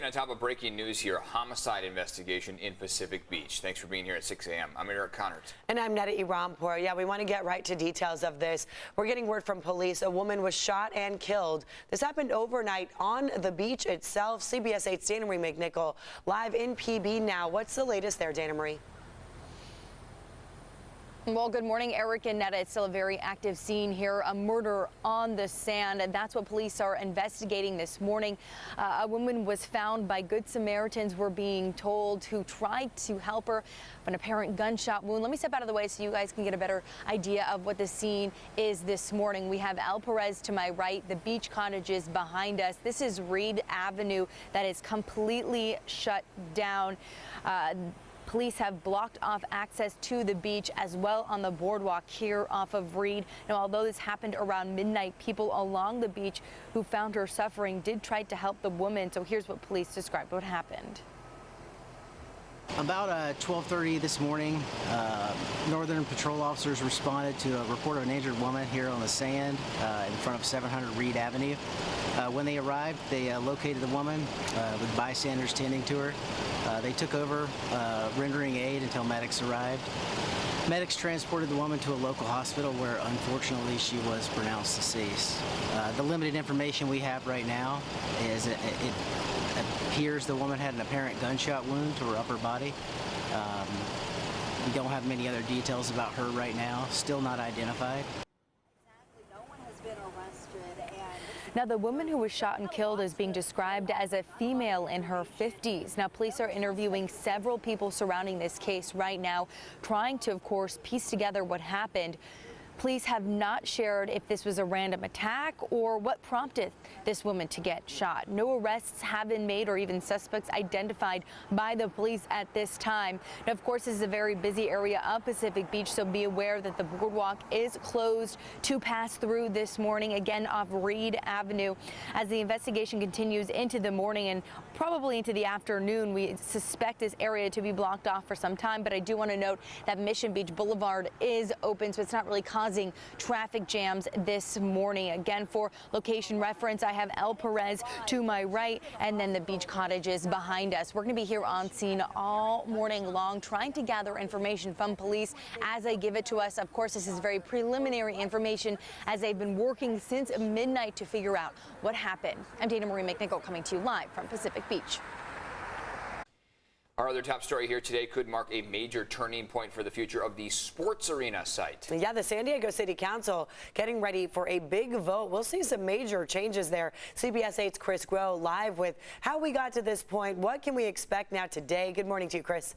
On top of breaking news here, a homicide investigation in Pacific Beach. Thanks for being here at 6 a.m. I'm Eric Connert. And I'm Netta Irampour. Yeah, we want to get right to details of this. We're getting word from police. A woman was shot and killed. This happened overnight on the beach itself. CBS 8's Dana Marie McNichol live in PB now. What's the latest there, Dana Marie? Well, good morning, Eric and Netta. It's still a very active scene here, a murder on the sand, and that's what police are investigating this morning. A woman was found by Good Samaritans, we're being told, who tried to help her of an apparent gunshot wound. Let me step out of the way so you guys can get a better idea of what the scene is this morning. We have El Perez to my right, the beach cottages behind us. This is Reed Avenue that is completely shut down. Police have blocked off access to the beach as well on the boardwalk here off of Reed. Now, although this happened around midnight, people along the beach who found her suffering did try to help the woman. So here's what police described what happened. About 12:30 this morning, Northern Patrol officers responded to a report of an injured woman here on the sand in front of 700 Reed Avenue. When they arrived, they located the woman with bystanders tending to her. They took over, rendering aid until medics arrived. Medics transported the woman to a local hospital where, unfortunately, she was pronounced deceased. The limited information we have right now is it appears the woman had an apparent gunshot wound to her upper body. We don't have many other details about her right now, still not identified. Exactly. No one has been arrested. Now, the woman who was shot and killed is being described as a female in her 50s. Now, police are interviewing several people surrounding this case right now, trying to, of course, piece together what happened. Police have not shared if this was a random attack or what prompted this woman to get shot. No arrests have been made or even suspects identified by the police at this time. Now, of course, this is a very busy area of Pacific Beach, so be aware that the boardwalk is closed to pass through this morning, again off Reed Avenue. As the investigation continues into the morning and probably into the afternoon, we suspect this area to be blocked off for some time, but I do want to note that Mission Beach Boulevard is open, so it's not really causing traffic jams this morning. Again, for location reference, I have El Perez to my right and then the beach cottages behind us. We're going to be here on scene all morning long, trying to gather information from police as they give it to us. Of course, this is very preliminary information as they've been working since midnight to figure out what happened. I'm Dana Marie McNichol coming to you live from Pacific Beach. Our other top story here today could mark a major turning point for the future of the sports arena site. Yeah, the San Diego City Council getting ready for a big vote. We'll see some major changes there. CBS 8's Chris Groh live with how we got to this point. What can we expect now today? Good morning to you, Chris.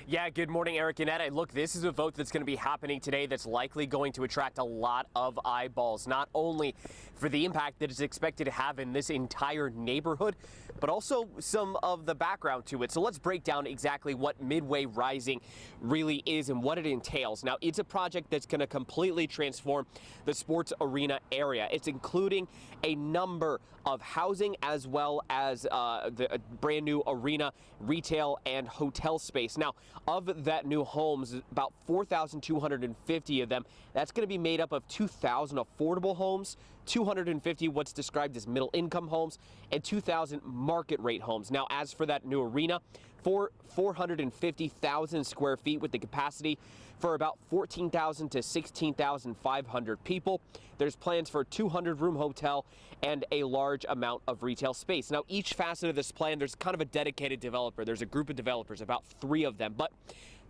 Yeah, good morning, Eric and Etta. Look, this is a vote that's going to be happening today that's likely going to attract a lot of eyeballs, not only for the impact that it's expected to have in this entire neighborhood, but also some of the background to it. So let's break down exactly what Midway Rising really is and what it entails. Now, it's a project that's going to completely transform the sports arena area. It's including a number of housing as well as the brand new arena, retail, and hotel space. Now, of that new homes, about 4,250 of them, that's going to be made up of 2,000 affordable homes, 250 what's described as middle income homes, and 2,000 market rate homes. Now, as for that new arena, 450,000 square feet with the capacity for about 14,000 to 16,500 people. There's plans for a 200-room hotel and a large amount of retail space. Now, each facet of this plan, there's kind of a dedicated developer. There's a group of developers, about 3 of them, but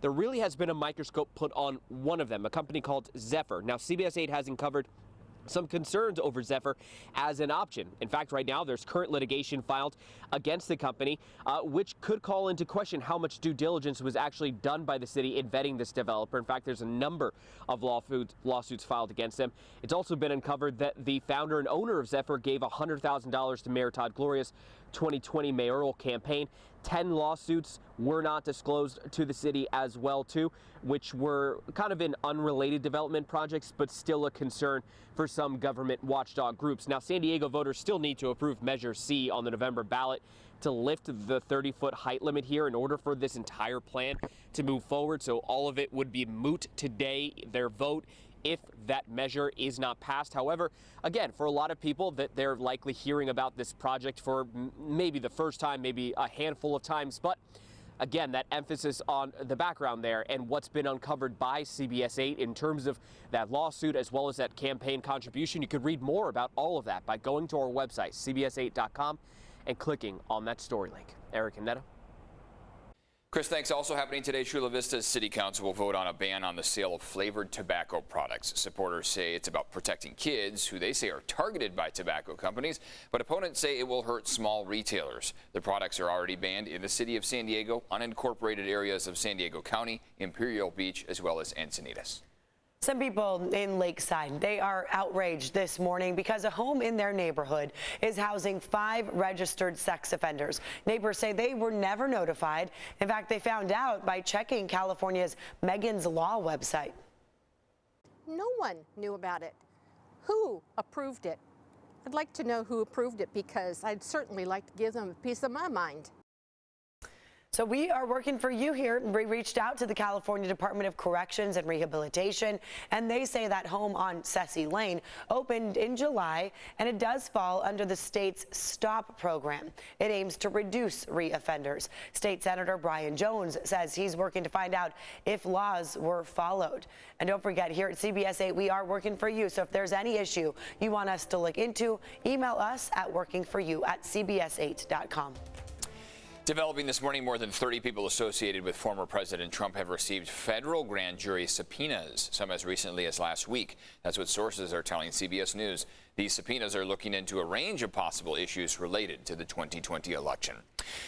there really has been a microscope put on one of them, a company called Zephyr. Now, CBS 8 has uncovered some concerns over Zephyr as an option. In fact, right now there's current litigation filed against the company, which could call into question how much due diligence was actually done by the city in vetting this developer. In fact, there's a number of lawsuits filed against them. It's also been uncovered that the founder and owner of Zephyr gave $100,000 to Mayor Todd Gloria's 2020 mayoral campaign. 10 lawsuits were not disclosed to the city as well, too, which were kind of in unrelated development projects, but still a concern for some government watchdog groups. Now, San Diego voters still need to approve Measure C on the November ballot to lift the 30-foot height limit here in order for this entire plan to move forward. So all of it would be moot today. Their vote if that measure is not passed. However, again, for a lot of people that they're likely hearing about this project for maybe the first time, maybe a handful of times, but again, that emphasis on the background there and what's been uncovered by CBS 8 in terms of that lawsuit as well as that campaign contribution. You could read more about all of that by going to our website, cbs8.com, and clicking on that story link. Eric and Netta. Chris, thanks. Also happening today, Chula Vista City Council will vote on a ban on the sale of flavored tobacco products. Supporters say it's about protecting kids, who they say are targeted by tobacco companies, but opponents say it will hurt small retailers. The products are already banned in the city of San Diego, unincorporated areas of San Diego County, Imperial Beach, as well as Encinitas. Some people in Lakeside, they are outraged this morning because a home in their neighborhood is housing 5 registered sex offenders. Neighbors say they were never notified. In fact, they found out by checking California's Megan's Law website. No one knew about it. Who approved it? I'd like to know who approved it because I'd certainly like to give them a piece of my mind. So we are working for you here. We reached out to the California Department of Corrections and Rehabilitation, and they say that home on Ceci Lane opened in July, and it does fall under the state's STOP program. It aims to reduce reoffenders. State Senator Brian Jones says he's working to find out if laws were followed. And don't forget, here at CBS 8, we are working for you. So if there's any issue you want us to look into, email us at workingforyou@cbs8.com. Developing this morning, more than 30 people associated with former President Trump have received federal grand jury subpoenas, some as recently as last week. That's what sources are telling CBS News. These subpoenas are looking into a range of possible issues related to the 2020 election.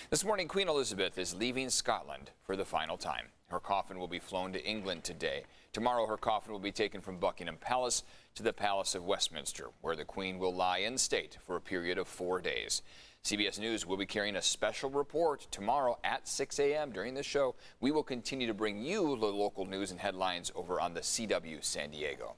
This morning, Queen Elizabeth is leaving Scotland for the final time. Her coffin will be flown to England today. Tomorrow, her coffin will be taken from Buckingham Palace to the Palace of Westminster, where the Queen will lie in state for a period of 4 days. CBS News will be carrying a special report tomorrow at 6 a.m. During this show, we will continue to bring you the local news and headlines over on the CW San Diego.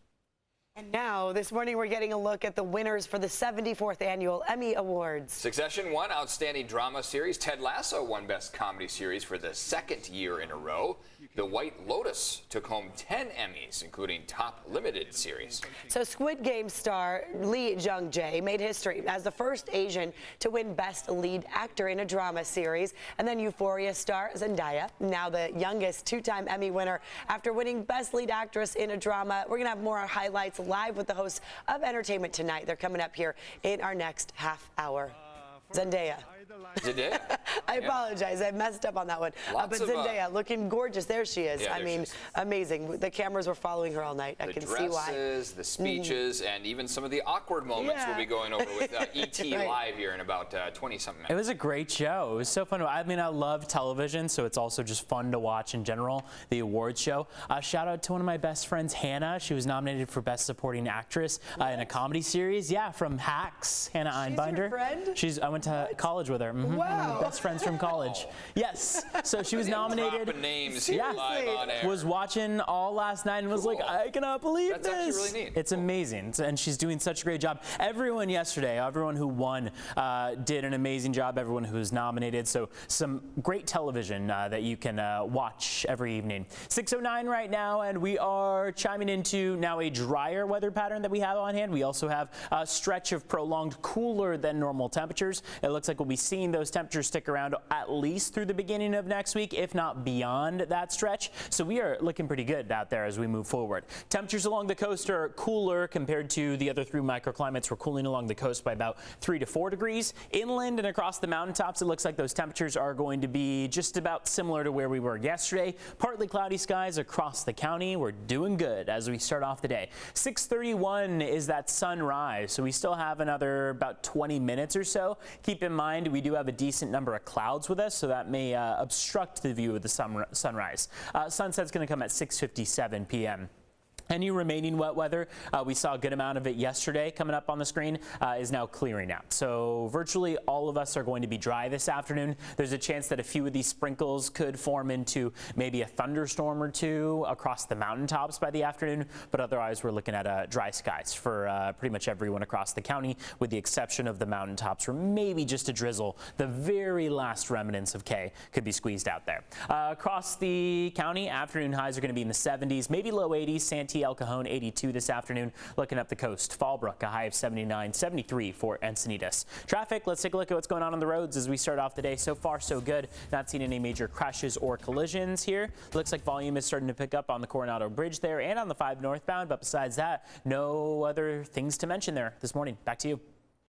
And now, this morning, we're getting a look at the winners for the 74th Annual Emmy Awards. Succession won Outstanding Drama Series. Ted Lasso won Best Comedy Series for the 2nd year in a row. The White Lotus took home 10 Emmys, including Top Limited Series. So Squid Game star Lee Jung-jae made history as the first Asian to win Best Lead Actor in a Drama Series. And then Euphoria star Zendaya, now the youngest 2-time Emmy winner after winning Best Lead Actress in a Drama. We're going to have more highlights live with the hosts of Entertainment Tonight. They're coming up here in our next half hour. Zendaya. Zendaya? I apologize. I messed up on that one. But Zendaya looking gorgeous. There she is. Yeah, I mean, amazing. The cameras were following her all night. I can see why. The dresses, the speeches, and even some of the awkward moments we'll be going over with E.T. Right. live here in about 20-something minutes. It was a great show. It was so fun. I mean, I love television, so it's also just fun to watch in general, the awards show. Shout out to one of my best friends, Hannah. She was nominated for Best Supporting Actress in a comedy series. Yeah, from Hacks, Hannah Einbinder. She's your friend? I went to college with her. Wow. Best friends from college. Yes. So she was nominated. Dropping names here live on air. Was watching all last night and was like, I cannot believe That's this. actually really neat. It's amazing. And she's doing such a great job. Everyone yesterday, everyone who won did an amazing job. Everyone who was nominated. So some great television that you can watch every evening. 6:09 right now, and we are chiming into now a drier weather pattern that we have on hand. We also have a stretch of prolonged cooler than normal temperatures. It looks like we'll be seeing those temperatures stick around at least through the beginning of next week, if not beyond that stretch. So we are looking pretty good out there as we move forward. Temperatures along the coast are cooler compared to the other 3 microclimates. We're cooling along the coast by about 3 to 4 degrees. Inland and across the mountaintops, it looks like those temperatures are going to be just about similar to where we were yesterday. Partly cloudy skies across the county. We're doing good as we start off the day. 6:31 is that sunrise, so we still have another about 20 minutes or so. Keep in mind, we do have a decent number of clouds with us, so that may obstruct the view of the sunrise. Sunset's going to come at 6:57 p.m. Any remaining wet weather, we saw a good amount of it yesterday coming up on the screen, is now clearing out. So virtually all of us are going to be dry this afternoon. There's a chance that a few of these sprinkles could form into maybe a thunderstorm or two across the mountaintops by the afternoon, but otherwise we're looking at dry skies for pretty much everyone across the county, with the exception of the mountaintops, where maybe just a drizzle, the very last remnants of K, could be squeezed out there. Across the county, afternoon highs are going to be in the 70s, maybe low 80s. Santee Manatee, El Cajon 82 this afternoon. Looking up the coast, Fallbrook, a high of 79, 73 for Encinitas. Traffic, let's take a look at what's going on the roads as we start off the day. So far, so good. Not seeing any major crashes or collisions here. Looks like volume is starting to pick up on the Coronado Bridge there and on the 5 northbound. But besides that, no other things to mention there this morning. Back to you.